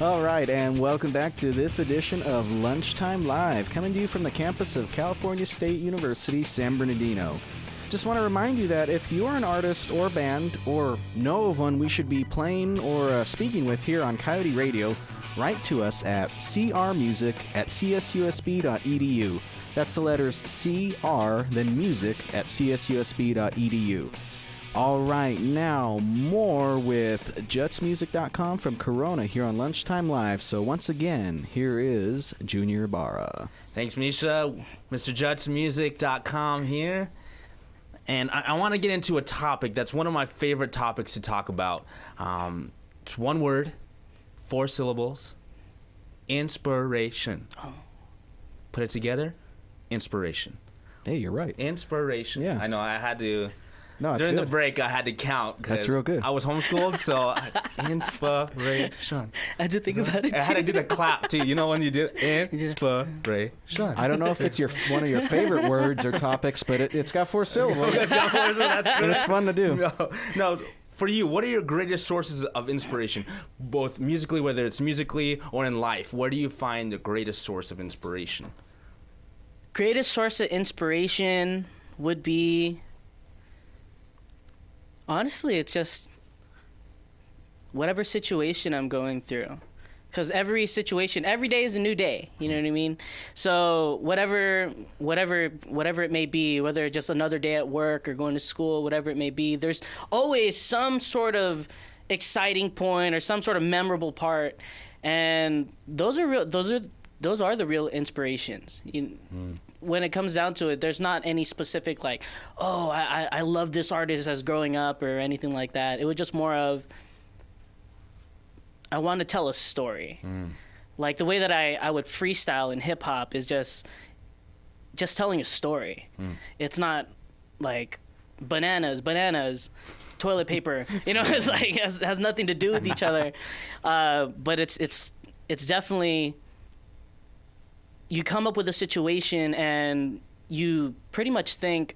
All right, and welcome back to this edition of Lunchtime Live, coming to you from the campus of California State University, San Bernardino. Just want to remind you that if you're an artist or band or know of one we should be playing or speaking with here on Coyote Radio, write to us at crmusic@csusb.edu. That's the letters CR, then music@csusb.edu. All right, now more with JUTSmusic.com from Corona here on Lunchtime Live. So once again, here is Junior Ibarra. Thanks, Misha. Mr. JUTSmusic.com here. And I want to get into a topic that's one of my favorite topics to talk about. It's one word, 4 syllables, inspiration. Put it together, inspiration. Hey, you're right. Inspiration. Yeah. I know, I had to... No, During good. the break, I had to count. That's real good. I was homeschooled, so inspiration. I had to think about it, too. I had to do the clap, too. You know when you did inspiration? I don't know if it's one of your favorite words or topics, but it's got 4 syllables. That's good. And it's fun to do. No, for you, what are your greatest sources of inspiration, both musically, whether it's musically or in life? Where do you find the greatest source of inspiration? Greatest source of inspiration would be... Honestly, it's just whatever situation I'm going through. Because every situation, every day is a new day, you know what I mean? So whatever it may be, whether it's just another day at work or going to school, whatever it may be, there's always some sort of exciting point or some sort of memorable part. And those are the real inspirations. When it comes down to it, there's not any specific like, oh, I love this artist as growing up or anything like that. It was just more of, I want to tell a story. Like the way that I would freestyle in hip hop is just telling a story. It's not like bananas, toilet paper. You know, it's like has nothing to do with each other. But it's definitely. You come up with a situation and you pretty much think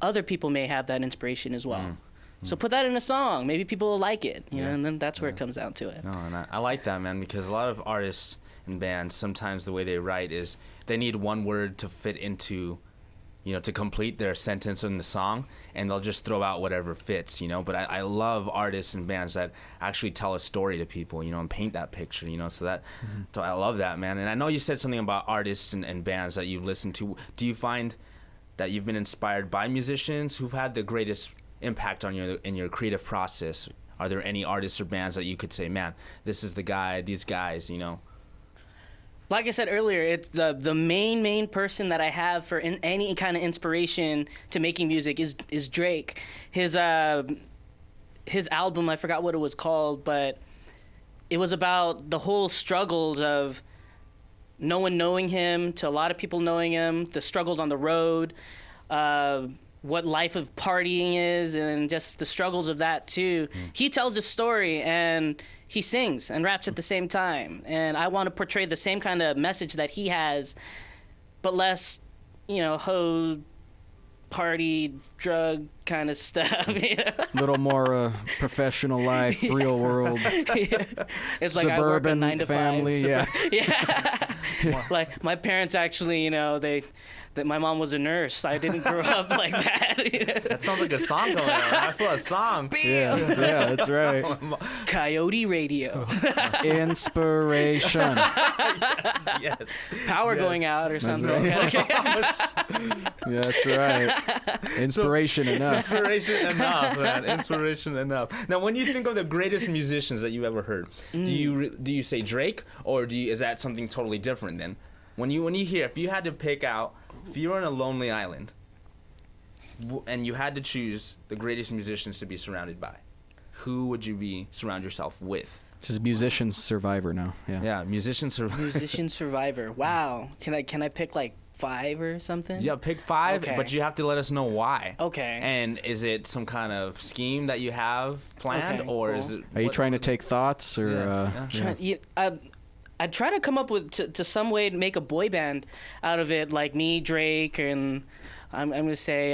other people may have that inspiration as well. So put that in a song. Maybe people will like it, you know, and then that's where it comes down to it. No, and I like that, man, because a lot of artists and bands, sometimes the way they write is they need one word to fit into, you know, to complete their sentence in the song, and they'll just throw out whatever fits, you know. But I love artists and bands that actually tell a story to people, you know, and paint that picture, you know. So I love that, man. And I know you said something about artists and bands that you listen to. Do you find that you've been inspired by musicians who've had the greatest impact on in your creative process? Are there any artists or bands that you could say, man, this is the guy, these guys, you know? Like I said earlier, it's the main person that I have for any kind of inspiration to making music is Drake. His album, I forgot what it was called, but it was about the whole struggles of no one knowing him to a lot of people knowing him, the struggles on the road, what life of partying is, and just the struggles of that too. He tells a story and he sings and raps at the same time. And I want to portray the same kind of message that he has, but less, you know, hoe, party, drug kind of stuff. You know? Little more professional life, real world. It's like suburban I work a 9 to family, 5. yeah. Like my parents actually, you know, that my mom was a nurse. I didn't grow up like that. That sounds like a song going on. I feel a song. Yeah, that's right. Coyote Radio. Inspiration. Yes. Power going out or something. Right. Yeah, that's right. Inspiration enough. Inspiration enough, man. Inspiration enough. Now, when you think of the greatest musicians that you ever heard, do you say Drake, or is that something totally different then? When you hear, if you had to pick out, if you were on a lonely island, and you had to choose the greatest musicians to be surrounded by, who would you surround yourself with? This is Musician Survivor now. Yeah, Musician Survivor. Musician Survivor. Wow. Can I pick like 5 or something? Yeah, pick 5, Okay. but you have to let us know why. Okay. And is it some kind of scheme that you have planned, Okay, or cool. is it? Are you trying to take thoughts or? I'd try to come up with to some way to make a boy band out of it, like me, Drake, and I'm gonna say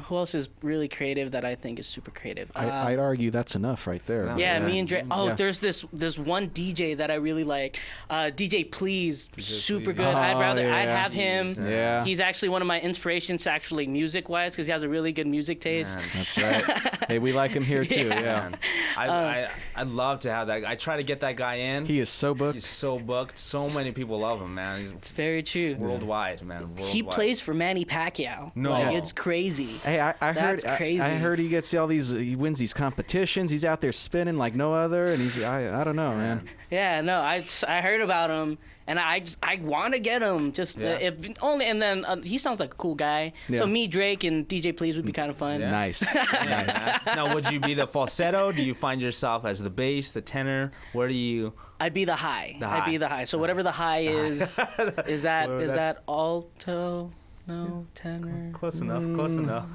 who else is really creative that I think is super creative. I'd argue that's enough right there. Yeah, Yeah. me and Dre. Oh, Yeah. there's this one DJ that I really like. DJ Please, super Please. good. Oh, I'd yeah. have him. Yeah. He's actually one of my inspirations, actually music wise, because he has a really good music taste. Man. That's right. Hey, we like him here too. Yeah. Man. I'd love to have that. I try to get that guy in. He is so booked. He's so booked. So many people love him, man. It's very true. He's worldwide, man. Worldwide. He plays for Manny Pacquiao. No. Like, it's crazy. Hey, I heard. That's crazy. I heard he gets all these. He wins these competitions. He's out there spinning like no other, and he's. I don't know, man. Yeah, no, I heard about him, and I want to get him. Just Yeah. if only, and then he sounds like a cool guy. Yeah. So me, Drake, and DJ Please would be kind of fun. Yeah. Nice. Nice. Now, would you be the falsetto? Do you find yourself as the bass, the tenor? Where do you? I'd be the high. The I'd be high. the high. So whatever the high is that Well, is that's- that alto? No, tenor. Close enough. Close enough.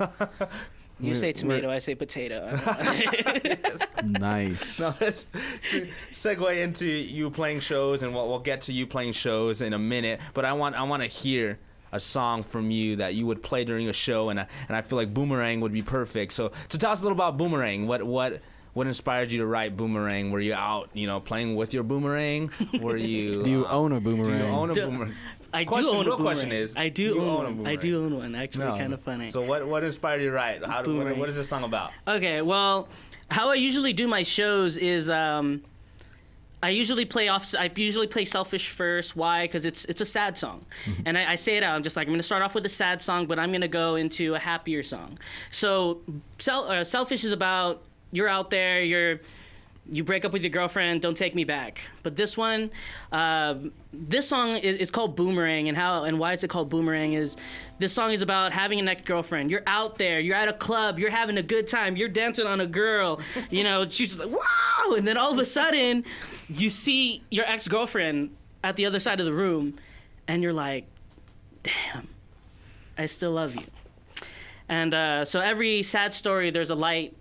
You say We're- tomato, I say potato. Nice. No, let's segue into you playing shows, and we'll get to you playing shows in a minute. But I want to hear a song from you that you would play during a show, and I feel like Boomerang would be perfect. So tell us a little about Boomerang. What inspired you to write Boomerang? Were you out, playing with your boomerang? Were you? Do you own a boomerang? Do you own a Do- boomerang? I do Question- own a real boomerang. question is, I do you do own a own one. I boomerang? do own one. Actually, No. kind of funny. So what inspired you to write? Boomerang. What is this song about? Okay, well, how I usually do my shows is I usually play Selfish first. Why? Because it's a sad song, and I say it out. I'm just like, I'm gonna start off with a sad song, but I'm gonna go into a happier song. So Selfish is about you're out there, you break up with your girlfriend, don't take me back. But this one, this song is called Boomerang, and why is it called Boomerang is this song is about having an ex-girlfriend. You're out there, you're at a club, you're having a good time, you're dancing on a girl, she's just like, wow! And then all of a sudden, you see your ex-girlfriend at the other side of the room, and you're like, damn, I still love you. And so every sad story, there's a light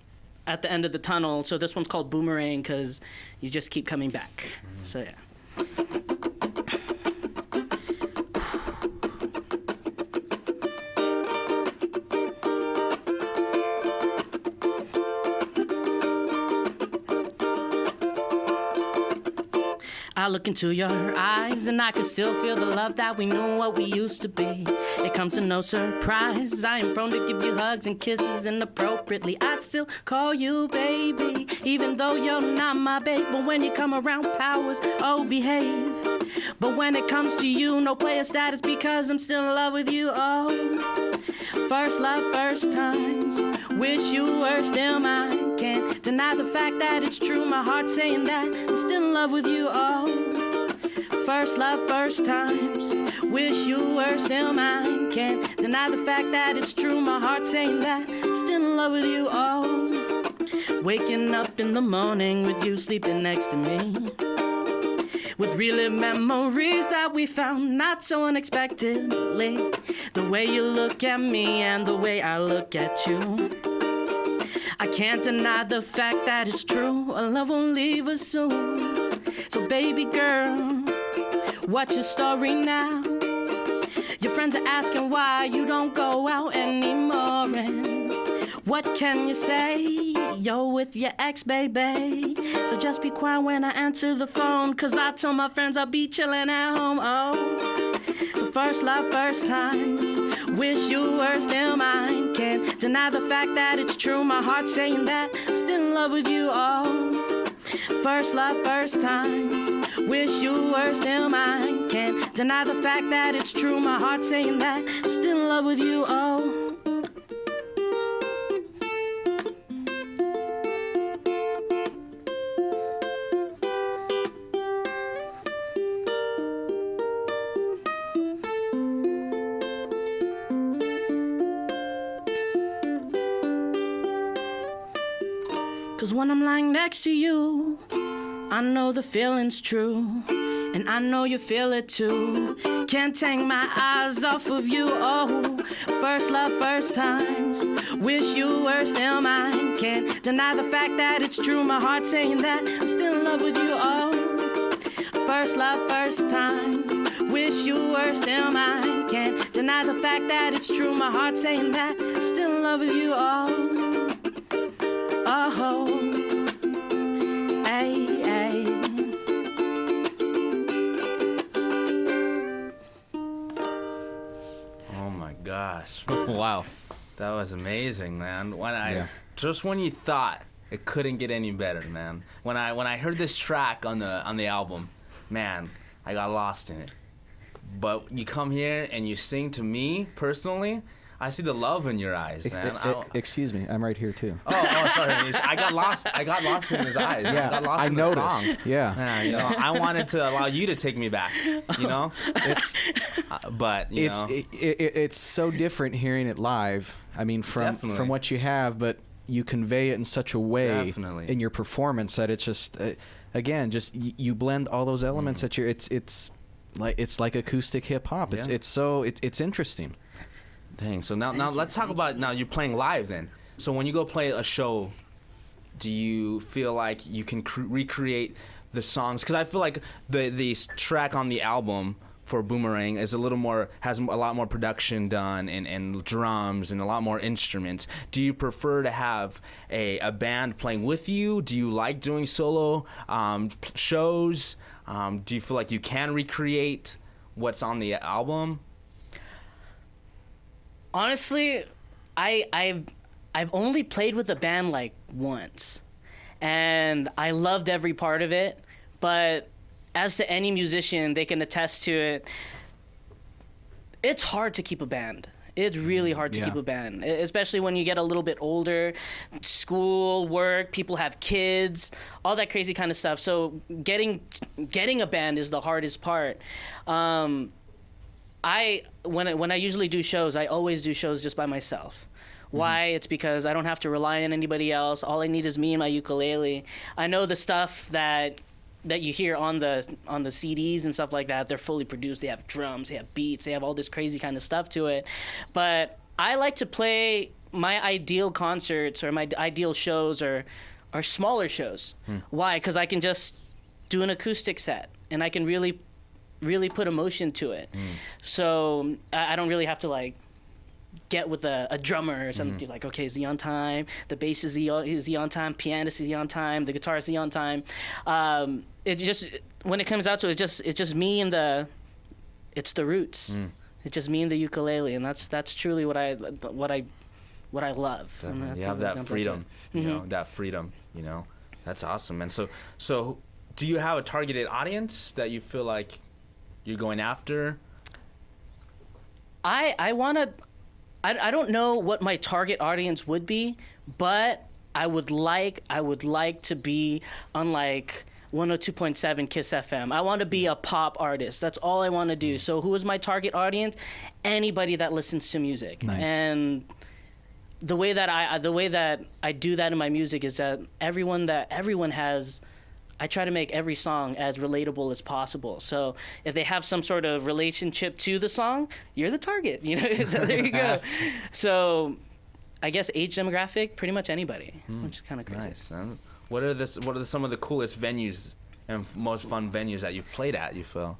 at the end of the tunnel. So this one's called Boomerang because you just keep coming back. So yeah. I look into your eyes and I can still feel the love that we knew what we used to be. It comes to no surprise. I am prone to give you hugs and kisses inappropriately. I'd still call you baby, even though you're not my babe. But when you come around powers, oh behave. But when it comes to you, no player status because I'm still in love with you. Oh, first love, first times. Wish you were still mine. Can't deny the fact that it's true. My heart's saying that I'm still in love with you. Oh, first love, first times. Wish you were still mine. Can't deny the fact that it's true. My heart's saying that I'm still in love with you. Oh, waking up in the morning with you sleeping next to me. With real memories that we found not so unexpectedly. The way you look at me and the way I look at you. I can't deny the fact that it's true. Our love won't leave us soon. So baby girl, what's your story now? Your friends are asking why you don't go out anymore. And what can you say? You're with your ex, baby. So just be quiet when I answer the phone. Cause I told my friends I'll be chilling at home. Oh, so first love, first times. Wish you were still mine. Can't deny the fact that it's true. My heart's saying that I'm still in love with you. Oh, first love, first times. Wish you were still mine. Can't deny the fact that it's true. My heart's saying that I'm still in love with you. Oh. Cause when I'm lying next to you, I know the feeling's true. And I know you feel it too. Can't take my eyes off of you. Oh, first love, first times. Wish you were still mine. Can't deny the fact that it's true. My heart's saying that I'm still in love with you. Oh, first love, first times. Wish you were still mine. Can't deny the fact that it's true. My heart's saying that I'm still in love with you. Oh, ay, ay. Oh my gosh. Wow. That was amazing, man. Just when you thought it couldn't get any better, man. When I heard this track on the album, man, I got lost in it. But you come here and you sing to me personally, I see the love in your eyes, man. Excuse me, I'm right here too. Oh, sorry. I got lost in his eyes. Yeah, I got lost I in noticed. the song. Yeah. Man, I wanted to allow you to take me back. It's, but it's so different hearing it live. I mean, from what you have, but you convey it in such a way in your performance that it's just again, you blend all those elements that it's like acoustic hip hop. Yeah. It's interesting. Dang. So now let's talk about you're playing live then. So when you go play a show, do you feel like you can recreate the songs? Because I feel like the track on the album for Boomerang is has a lot more production done and drums and a lot more instruments. Do you prefer to have a band playing with you? Do you like doing solo shows? Do you feel like you can recreate what's on the album? Honestly, I've only played with a band like once, and I loved every part of it. But as to any musician, they can attest to it. It's hard to keep a band. It's really hard to keep a band, especially when you get a little bit older. School, work, people have kids, all that crazy kind of stuff. So getting a band is the hardest part. When I usually do shows, I always do shows just by myself. Why? It's because I don't have to rely on anybody else. All I need is me and my ukulele. I know the stuff that you hear on the CDs and stuff like that, they're fully produced. They have drums, they have beats, they have all this crazy kind of stuff to it. But I like to play my ideal concerts or my ideal shows are smaller shows. Why? Because I can just do an acoustic set and I can really put emotion to it. So I don't really have to like get with a drummer or something. Like, okay, is he on time? The bass is he on time? Pianist is he on time? The guitar is he on time? It just, when it comes out to it, it's just me and the roots. It's just me and the ukulele, and that's truly what I love. You have that freedom, that freedom. That's awesome, man. So do you have a targeted audience that you feel like you're going after? I don't know what my target audience would be, but I would like to be on like 102.7 Kiss FM. I want to be a pop artist. That's all I want to do. So who is my target audience? Anybody that listens to music. Nice. And the way that I do that in my music is that everyone has, I try to make every song as relatable as possible. So if they have some sort of relationship to the song, you're the target. There you go. So I guess age demographic, pretty much anybody, which is kind of crazy. Nice. What are some of the coolest venues and most fun venues that you've played at, you feel?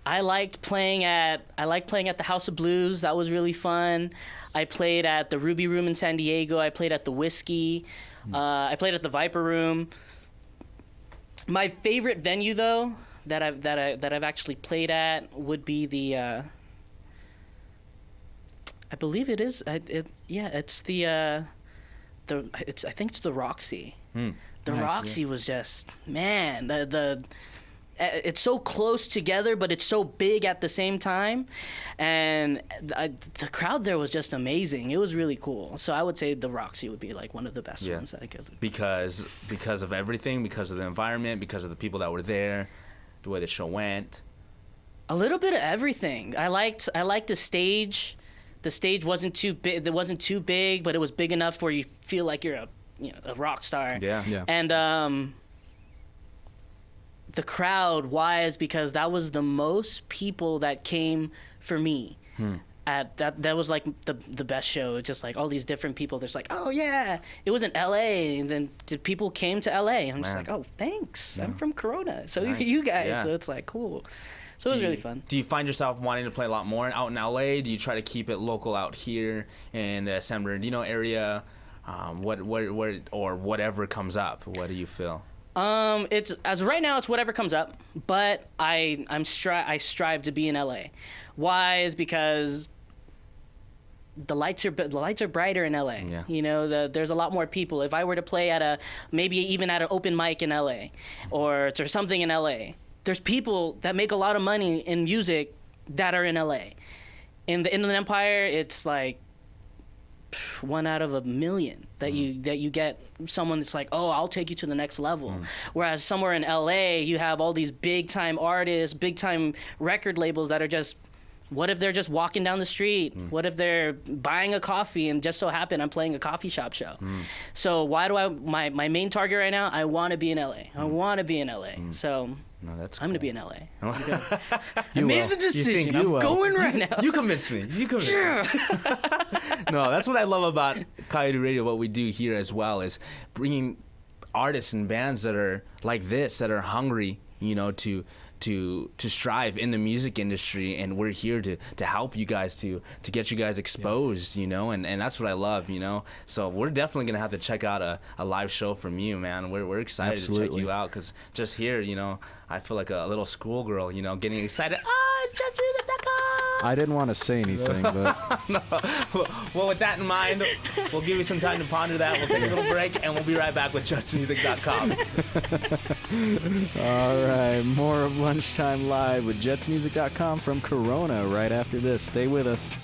I liked playing at the House of Blues. That was really fun. I played at the Ruby Room in San Diego. I played at the Whiskey. I played at the Viper Room. My favorite venue, though, that I've actually played at would be the. I believe it is. It's the. I think it's the Roxy. The Nice, Roxy was just, man, it's so close together, but it's so big at the same time, and the crowd there was just amazing. It was really cool. So I would say the Roxy would be like one of the best ones that I could. Because of everything, because of the environment, because of the people that were there, the way the show went. A little bit of everything. I liked the stage. The stage wasn't too big. It wasn't too big, but it was big enough where you feel like you're a rock star. Yeah. And the crowd, why? Is because that was the most people that came for me. At that was like the best show. It's just like all these different people. There's like, oh yeah, it was in L.A. and then people came to L.A. I'm just like, oh thanks, I'm from Corona, so Nice. you guys. Yeah. So it's like cool. So it was really fun. Do you find yourself wanting to play a lot more out in LA? Do you try to keep it local out here in the San Bernardino area? What or whatever comes up? What do you feel? It's as of right now, it's whatever comes up. But I strive to be in LA. Why? Is because the lights are brighter in LA. Yeah. You know, there's a lot more people. If I were to play at maybe even at an open mic in LA, or something in LA, there's people that make a lot of money in music that are in LA. In the Inland Empire, it's like 1 out of a million that you get someone that's like, oh, I'll take you to the next level. Whereas somewhere in LA, you have all these big time artists, big time record labels that are just, what if they're just walking down the street? What if they're buying a coffee and just so happen I'm playing a coffee shop show? So why do my main target right now, I want to be in LA. I want to be in LA. So No, that's I'm cool. going to be in LA. You I made will. the You think decision. you I'm will. going right now. You convinced me. You convinced me. No, that's what I love about Coyote Radio. What we do here as well is bringing artists and bands that are like this, that are hungry, you know, to strive in the music industry, and we're here to help you guys to get you guys exposed, you know, and that's what I love, you know. So we're definitely gonna have to check out a live show from you, man. We're excited to check Absolutely. you out, because just here, you know, I feel like a little schoolgirl, you know, getting excited. Oh, it's JUTSmusic.com. I didn't want to say anything, but Well, with that in mind, we'll give you some time to ponder that. We'll take a little break, and we'll be right back with JUTSmusic.com. all right, more of Lunchtime Live with JUTSmusic.com from Corona right after this. Stay with us.